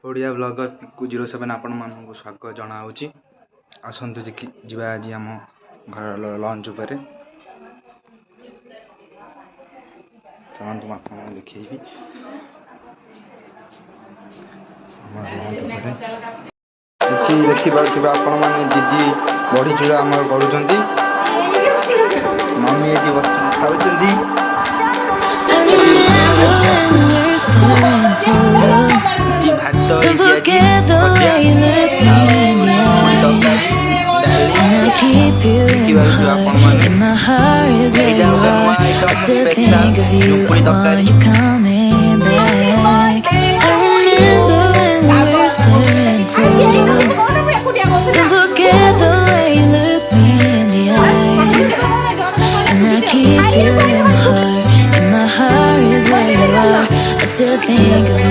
Odia blogger Piku 07 आपण मानक स्वागत जनाऊँच। आसतु जी आज आम घर लंच उपर चलतु आप देखी देखिए आपण मैंने दीदी बड़ी चूड़ा आम कर मम्मी ये बस खाऊ Don't forget the way you look me in the eyes, and I keep you in my heart, and my heart is where you are. I still think of you when you're coming back. I remember when we were staring through. Don't forget the way you look me in the eyes, and I keep you in my heart, and my heart is where you are. I still think of you